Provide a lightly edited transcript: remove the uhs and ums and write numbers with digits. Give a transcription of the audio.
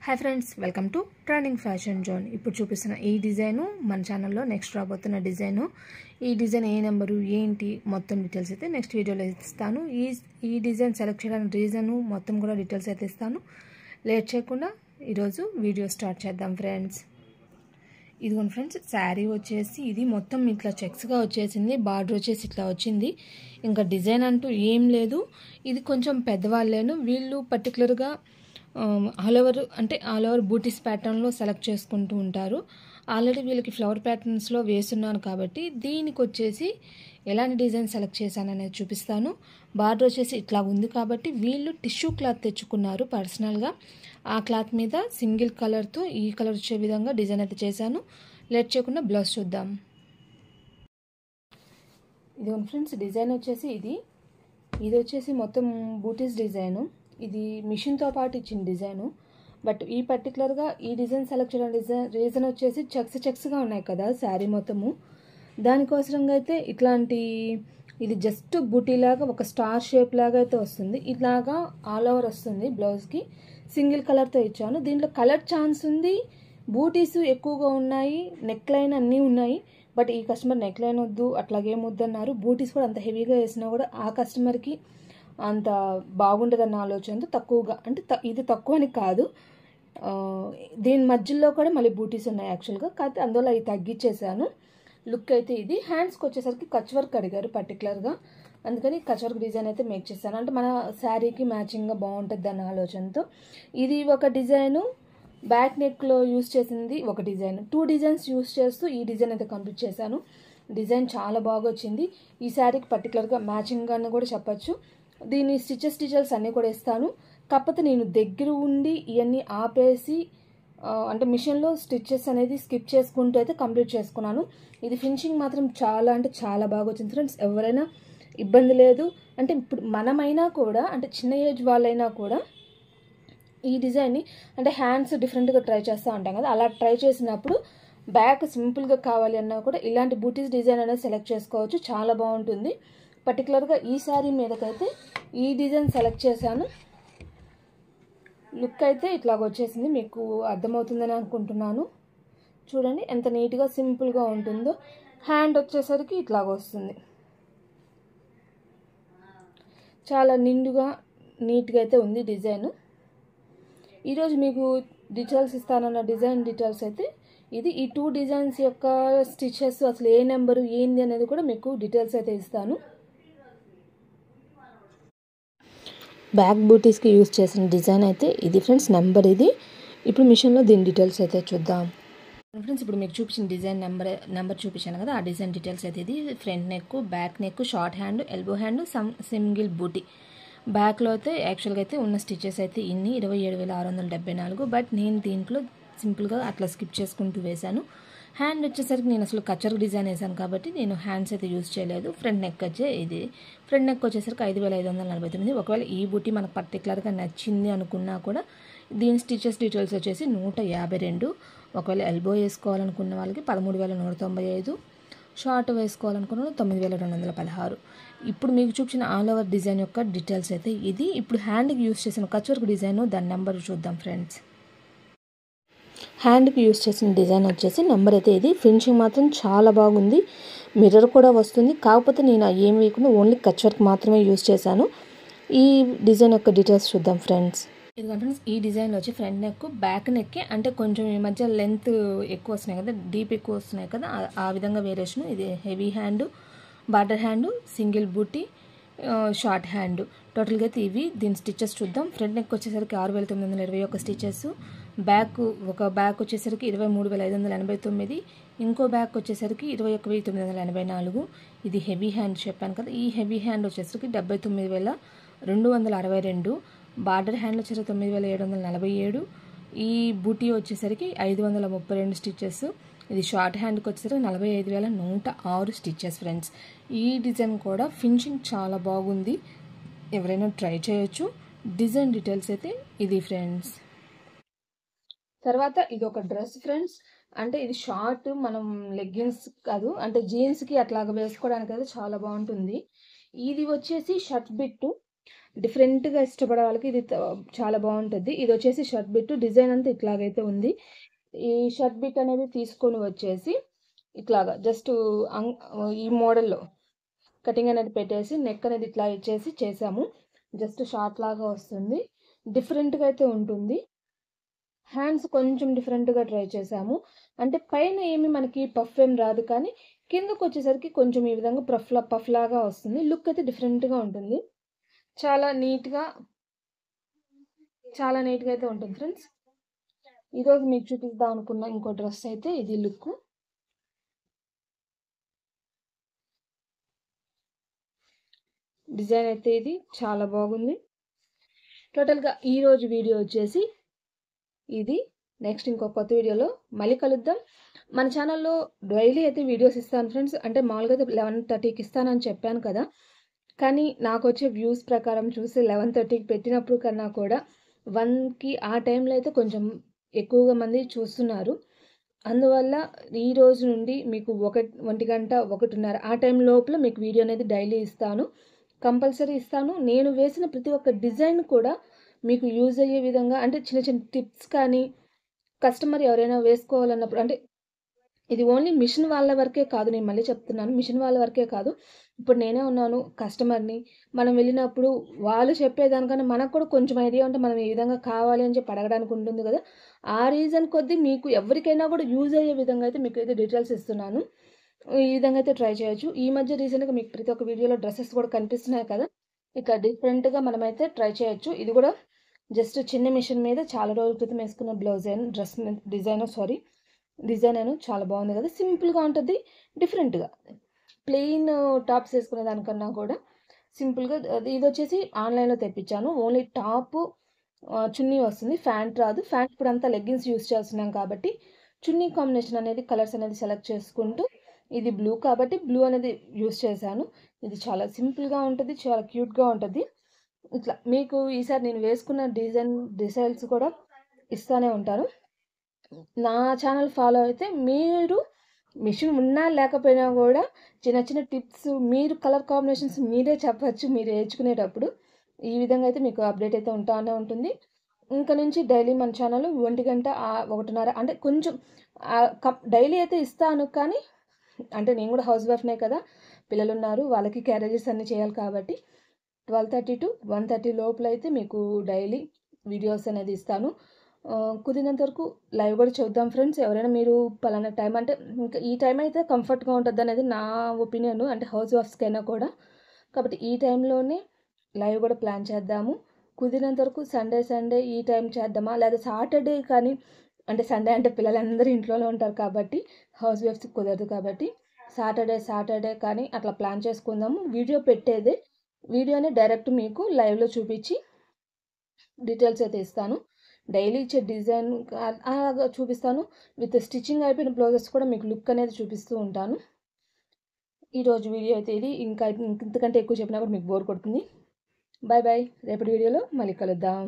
Hi friends, welcome to trending fashion zone. ఇప్పుడు చూపిస్తున్న ఈ డిజైను మన ఛానల్లో నెక్స్ట్ రాబోతున్న డిజైను. ఈ డిజైన్ ఏ నెంబరు ఏంటి మొత్తం డీటెయిల్స్ అయితే నెక్స్ట్ వీడియోలో ఇస్తాను. ఈ డిజైన్ సెలెక్ట్ చేయడానికి రీజను మొత్తం కూడా డీటెయిల్స్ అయితే ఇస్తాను. లేట్ చేయకుండా ఈరోజు వీడియో స్టార్ట్ చేద్దాం ఫ్రెండ్స్. ఇదిగోండి ఫ్రెండ్స్, శారీ వచ్చేసి ఇది మొత్తం ఇట్లా చెక్స్గా వచ్చేసింది. బార్డర్ వచ్చేసి ఇట్లా వచ్చింది. ఇంకా డిజైన్ అంటూ ఏం లేదు. ఇది కొంచెం పెద్దవాళ్ళేను, వీళ్ళు పర్టికులర్గా ఆల్ ఓవర్ బూటీస్ ప్యాటర్న్లో సెలెక్ట్ చేసుకుంటూ ఉంటారు. ఆల్రెడీ వీళ్ళకి ఫ్లవర్ ప్యాటర్న్స్లో వేస్తున్నాను కాబట్టి దీనికి వచ్చేసి ఎలాంటి డిజైన్ సెలెక్ట్ చేశాను అనేది చూపిస్తాను. బార్డర్ వచ్చేసి ఇట్లా ఉంది కాబట్టి వీళ్ళు టిష్యూ క్లాత్ తెచ్చుకున్నారు పర్సనల్గా. ఆ క్లాత్ మీద సింగిల్ కలర్తో ఈ కలర్ వచ్చే విధంగా డిజైన్ అయితే చేశాను. లేట్ చేయకుండా బ్లౌజ్ చూద్దాం. ఇది ఫ్రెండ్స్, డిజైన్ వచ్చేసి ఇది వచ్చేసి మొత్తం బూటీస్ డిజైను. ఇది మిషన్తో పాటు ఇచ్చిన డిజైను. బట్ ఈ పర్టికులర్గా ఈ డిజైన్ సెలెక్ట్ చేయడం రీజన్ వచ్చేసి చెక్స్గా ఉన్నాయి కదా శారీ మొత్తము. దానికోసంగా అయితే ఇది జస్ట్ బూటీ లాగా ఒక స్టార్ షేప్ లాగా అయితే వస్తుంది. ఇట్లాగా ఆల్ ఓవర్ వస్తుంది. బ్లౌజ్కి సింగిల్ కలర్తో ఇచ్చాను. దీంట్లో కలర్ ఛాన్స్ ఉంది. బూటీస్ ఎక్కువగా ఉన్నాయి, నెక్ లైన్ అన్నీ ఉన్నాయి. బట్ ఈ కస్టమర్ నెక్ లైన్ వద్దు, అట్లాగేం వద్దన్నారు. బూటీస్ కూడా అంత హెవీగా వేసినా కూడా ఆ కస్టమర్కి అంత బాగుంటుందన్న ఆలోచనతో తక్కువగా, అంటే ఇది తక్కువ అని కాదు, దీని మధ్యలో కూడా మళ్ళీ బూటీస్ ఉన్నాయి యాక్చువల్గా. కాకపోతే అందువల్ల అవి తగ్గించేసాను. లుక్ అయితే ఇది. హ్యాండ్స్కి వచ్చేసరికి కచ్ వర్క్ అడిగారు పర్టికులర్గా, అందుకని కచ్ వర్క్ డిజైన్ అయితే మేక్ చేశాను. అంటే మన శారీకి మ్యాచింగ్గా బాగుంటుంది అన్న ఆలోచనతో. ఇది ఒక డిజైను. బ్యాక్ నెక్లో యూస్ చేసింది ఒక డిజైన్. 2 డిజైన్స్ యూస్ చేస్తూ ఈ డిజైన్ అయితే కంప్లీట్ చేశాను. డిజైన్ చాలా బాగా వచ్చింది. ఈ శారీకి పర్టికులర్గా మ్యాచింగ్ అని కూడా చెప్పచ్చు. దీని స్టిచెస్ డీటెయిల్స్ అన్నీ కూడా ఇస్తాను. కాకపోతే నేను దగ్గర ఉండి ఇవన్నీ ఆపేసి అంటే మిషన్లో స్టిచెస్ అనేది స్కిప్ చేసుకుంటూ అయితే కంప్లీట్ చేసుకున్నాను. ఇది ఫినిషింగ్ మాత్రం చాలా అంటే చాలా బాగా వచ్చింది ఫ్రెండ్స్. ఎవరైనా ఇబ్బంది లేదు. అంటే ఇప్పుడు మనమైనా కూడా, అంటే చిన్న ఏజ్ వాళ్ళైనా కూడా ఈ డిజైన్ని అంటే హ్యాండ్స్ డిఫరెంట్గా ట్రై చేస్తూ ఉంటాం కదా, అలా ట్రై చేసినప్పుడు బ్యాక్ సింపుల్గా కావాలి అన్నా కూడా ఇలాంటి బూటీస్ డిజైన్ అనేది సెలెక్ట్ చేసుకోవచ్చు. చాలా బాగుంటుంది. పర్టికులర్గా ఈ శారీ మీదకైతే ఈ డిజైన్ సెలెక్ట్ చేశాను. లుక్ అయితే ఇట్లాగ వచ్చేసింది. మీకు అర్థమవుతుందని అనుకుంటున్నాను. చూడండి ఎంత నీట్గా సింపుల్గా ఉంటుందో. హ్యాండ్ వచ్చేసరికి ఇట్లాగ వస్తుంది. చాలా నిండుగా నీట్గా అయితే ఉంది డిజైన్. ఈరోజు మీకు డీటెయిల్స్ ఇస్తానన్న డిజైన్ డీటెయిల్స్ అయితే ఇది. ఈ 2 డిజైన్స్ యొక్క స్టిచెస్ అసలు ఏ నెంబరు ఏంది అనేది కూడా మీకు డీటెయిల్స్ అయితే ఇస్తాను. బ్యాక్ బూటీస్కి యూజ్ చేసిన డిజైన్ అయితే ఇది ఫ్రెండ్స్, నెంబర్ ఇది. ఇప్పుడు మిషన్లో దీని డీటెయిల్స్ అయితే చూద్దాం ఫ్రెండ్స్. ఇప్పుడు మీకు చూపించిన డిజైన్ నెంబర్ చూపించాను కదా, ఆ డిజైన్ డీటెయిల్స్ అయితే ఇది. Front neck, back neck, short hand, elbow hand, single బూటీ. బ్యాక్లో అయితే యాక్చువల్గా అయితే ఉన్న స్టిచెస్ అయితే ఇన్ని 27,674. బట్ నేను దీంట్లో సింపుల్గా అట్లా స్కిప్ చేసుకుంటూ వేశాను. హ్యాండ్ వచ్చేసరికి నేను అసలు కచర్ డిజైన్ వేసాను కాబట్టి నేను హ్యాండ్స్ అయితే యూజ్ చేయలేదు. ఫ్రంట్ నెక్ ఫ్రంట్ నెక్ వచ్చేసరికి 5,549. ఒకవేళ ఈ బూటీ మనకు పర్టికులర్గా నచ్చింది అనుకున్నా కూడా దీని స్టిచెస్ డీటెయిల్స్ వచ్చేసి 152. ఒకవేళ ఎల్బో వేసుకోవాలనుకున్న వాళ్ళకి 13,195. షార్ట్ వేసుకోవాలనుకున్న 9,216. ఇప్పుడు మీకు చూపించిన ఆల్ ఓవర్ డిజైన్ యొక్క డీటెయిల్స్ అయితే ఇది. ఇప్పుడు హ్యాండ్కి యూజ్ చేసిన కచ్ వర్క్ డిజైన్ దాని నెంబర్ చూద్దాం ఫ్రెండ్స్. హ్యాండ్కి యూజ్ చేసిన డిజైన్ వచ్చేసి నెంబర్ అయితే ఇది. ఫినిషింగ్ మాత్రం చాలా బాగుంది. మిర్రర్ కూడా వస్తుంది. కాకపోతే నేను ఏం వేయకుండా ఓన్లీ కచ్ వర్క్ మాత్రమే యూజ్ చేశాను. ఈ డిజైన్ యొక్క డీటెయిల్స్ చూద్దాం ఫ్రెండ్స్. ఇదిగోండి ఫ్రెండ్స్, ఈ డిజైన్లో వచ్చి ఫ్రంట్ నెక్, బ్యాక్ నెక్కే అంటే కొంచెం ఈ మధ్య లెంత్ ఎక్కువ వస్తున్నాయి కదా, డీప్ ఎక్కువ వస్తున్నాయి కదా, ఆ విధంగా వేరియేషన్. ఇది heavy hand, border hand, single బూటీ, షార్ట్ హ్యాండ్. టోటల్గా అయితే ఇవి. దీని స్టిచెస్ చూద్దాం. ఫ్రంట్ నెక్ వచ్చేసరికి 6,921 స్టిచెస్. ఒక బ్యాక్ వచ్చేసరికి 23,589. ఇంకో బ్యాక్ వచ్చేసరికి 21,984. ఇది హెవీ హ్యాండ్ చెప్పాను కదా, ఈ హెవీ హ్యాండ్ వచ్చేసరికి 79,262. బార్డర్ హ్యాండ్ వచ్చేసరికి 9,747. ఈ బూటీ వచ్చేసరికి 532 స్టిచెస్. ఇది షార్ట్ హ్యాండ్కి వచ్చేసరికి 45,106 స్టిచెస్ ఫ్రెండ్స్. ఈ డిజైన్ కూడా ఫినిషింగ్ చాలా బాగుంది. ఎవరైనా ట్రై చేయొచ్చు. డిజైన్ డీటెయిల్స్ అయితే ఇది ఫ్రెండ్స్. తర్వాత ఇది ఒక డ్రెస్ ఫ్రెండ్స్. అంటే ఇది షార్ట్, మనం లెగ్గిన్స్ కాదు, అంటే జీన్స్కి అట్లాగా వేసుకోవడానికి అయితే చాలా బాగుంటుంది. ఇది వచ్చేసి షర్ట్ బిట్టు. డిఫరెంట్గా ఇష్టపడే వాళ్ళకి ఇది చాలా బాగుంటుంది. ఇది వచ్చేసి షర్ట్ బిట్ డిజైన్ అంతా ఇట్లాగైతే ఉంది. ఈ షర్ట్ బిట్ అనేది తీసుకొని వచ్చేసి ఇట్లాగా జస్ట్ ఈ మోడల్లో కటింగ్ అనేది పెట్టేసి నెక్ అనేది ఇట్లా ఇచ్చేసి చేసాము. జస్ట్ షార్ట్ లాగా వస్తుంది, డిఫరెంట్గా అయితే ఉంటుంది. హ్యాండ్స్ కొంచెం డిఫరెంట్గా ట్రై చేసాము. అంటే పైన ఏమి మనకి పఫ్ ఏం రాదు, కానీ కిందకు వచ్చేసరికి కొంచెం ఈ విధంగా పఫ్ లాగా వస్తుంది. లుక్ అయితే డిఫరెంట్గా ఉంటుంది. చాలా నీట్గా అయితే ఉంటుంది ఫ్రెండ్స్. ఈరోజు మీకు చూపిద్దాం అనుకున్న ఇంకో డ్రెస్ అయితే ఇది లుక్. డిజైన్ అయితే ఇది చాలా బాగుంది. టోటల్గా ఈరోజు వీడియో వచ్చేసి ఇది. నెక్స్ట్ ఇంకో కొత్త వీడియోలో మళ్ళీ కలుద్దాం. మన ఛానల్లో డైలీ అయితే వీడియోస్ ఇస్తాను ఫ్రెండ్స్. అంటే మామూలుగా అయితే 11:30కి ఇస్తానని చెప్పాను కదా, కానీ నాకు వచ్చే వ్యూస్ ప్రకారం చూసి 11:30కి పెట్టినప్పుడు కన్నా కూడా 1కి ఆ టైంలో అయితే కొంచెం ఎక్కువగా మంది చూస్తున్నారు. అందువల్ల ఈ రోజు నుండి మీకు 1 గంట 1:30 ఆ టైం లోపల మీకు వీడియో అనేది డైలీ ఇస్తాను, కంపల్సరీ ఇస్తాను. నేను వేసిన ప్రతి ఒక్క డిజైన్ కూడా మీకు యూజ్ అయ్యే విధంగా, అంటే చిన్న చిన్న టిప్స్ కానీ కస్టమర్ ఎవరైనా వేసుకోవాలన్నప్పుడు, అంటే ఇది ఓన్లీ మిషన్ వాళ్ళ వరకే కాదు, నేను మళ్ళీ చెప్తున్నాను, మిషన్ వాళ్ళ వరకే కాదు. ఇప్పుడు నేనే ఉన్నాను కస్టమర్ని, మనం వెళ్ళినప్పుడు వాళ్ళు చెప్పేదానికన్నా మనకు కూడా కొంచెం ఐడియా ఉంటే మనం ఈ విధంగా కావాలి అని చెప్పి అడగడానికి ఉంటుంది కదా. ఆ రీజన్ కొద్దీ మీకు ఎవరికైనా కూడా యూజ్ అయ్యే విధంగా అయితే మీకు అయితే డీటెయిల్స్ ఇస్తున్నాను. ఈ విధంగా అయితే ట్రై చేయొచ్చు. ఈ మధ్య రీసెంట్గా మీకు ప్రతి ఒక్క వీడియోలో డ్రెస్సెస్ కూడా కనిపిస్తున్నాయి కదా, ఇక డిఫరెంట్గా మనమైతే ట్రై చేయొచ్చు. ఇది కూడా జస్ట్ చిన్న మిషన్ మీద చాలా రోజుల క్రితం వేసుకున్న బ్లౌజ్ అయిన డ్రెస్ డిజైన్ అయినా చాలా బాగుంది కదా. సింపుల్గా ఉంటుంది, డిఫరెంట్గా. ప్లెయిన్ టాప్స్ వేసుకునే దానికన్నా కూడా సింపుల్గా. ఇది వచ్చేసి ఆన్లైన్లో తెప్పించాను. ఓన్లీ టాప్ చున్నీ వస్తుంది, ఫ్యాంట్ రాదు. ఫ్యాంట్ ఇప్పుడు అంతా లెగ్గిన్స్ యూస్ చేస్తున్నాం కాబట్టి చున్నీ కాంబినేషన్ అనేది కలర్స్ అనేది సెలెక్ట్ చేసుకుంటూ, ఇది బ్లూ కాబట్టి బ్లూ అనేది యూస్ చేశాను. ఇది చాలా సింపుల్గా ఉంటుంది, చాలా క్యూట్గా ఉంటుంది. ఇట్లా మీకు ఈసారి నేను వేసుకున్న డిజైన్స్ కూడా ఇస్తూనే ఉంటాను. నా ఛానల్ ఫాలో అయితే మీరు మిషన్ ఉన్నా లేకపోయినా కూడా చిన్న చిన్న టిప్స్, మీరు కలర్ కాంబినేషన్స్ మీరే చెప్పచ్చు మీరు నేర్చుకునేటప్పుడు. ఈ విధంగా అయితే మీకు అప్డేట్ అయితే ఉంటానే ఉంటుంది. ఇంకా నుంచి డైలీ మన ఛానల్ 1 గంట 1:30 అంటే కొంచెం డైలీ అయితే ఇస్తాను, కానీ అంటే నేను కూడా హౌస్ వైఫ్నే కదా, పిల్లలు ఉన్నారు, వాళ్ళకి క్యారేజెస్ అన్నీ చేయాలి కాబట్టి 12:30 to 1:30 లోపల అయితే మీకు డైలీ వీడియోస్ అనేది ఇస్తాను. కుదిరినంత వరకు లైవ్ కూడా చూద్దాం ఫ్రెండ్స్. ఎవరైనా మీరు పలానా టైం అంటే ఇంకా ఈ టైం అయితే కంఫర్ట్గా ఉంటుంది అనేది నా ఒపీనియన్, అంటే హౌస్ వైఫ్స్కైనా కూడా. కాబట్టి ఈ టైంలోనే లైవ్ కూడా ప్లాన్ చేద్దాము. కుదిరినంత వరకు సండే ఈ టైం చేద్దామా, లేదా సాటర్డే కానీ, అంటే సండే అంటే పిల్లలందరూ ఇంట్లోనే ఉంటారు కాబట్టి హౌస్ వైఫ్స్కి కుదరదు కాబట్టి సాటర్డే కానీ అట్లా ప్లాన్ చేసుకుందాము. వీడియోని డైరెక్ట్ మీకు లైవ్లో చూపించి డీటెయిల్స్ అయితే ఇస్తాను. డైలీ ఇచ్చే డిజైన్ అలాగా చూపిస్తాను. విత్ స్టిచ్చింగ్ అయిపోయిన బ్లౌజెస్ కూడా మీకు లుక్ అనేది చూపిస్తూ ఉంటాను. ఈరోజు వీడియో అయితే ఇది. ఇంతకంటే ఎక్కువ చెప్పినా కూడా మీకు బోర్ కొడుతుంది. బాయ్ రేపటి వీడియోలో మళ్ళీ కలుద్దాం.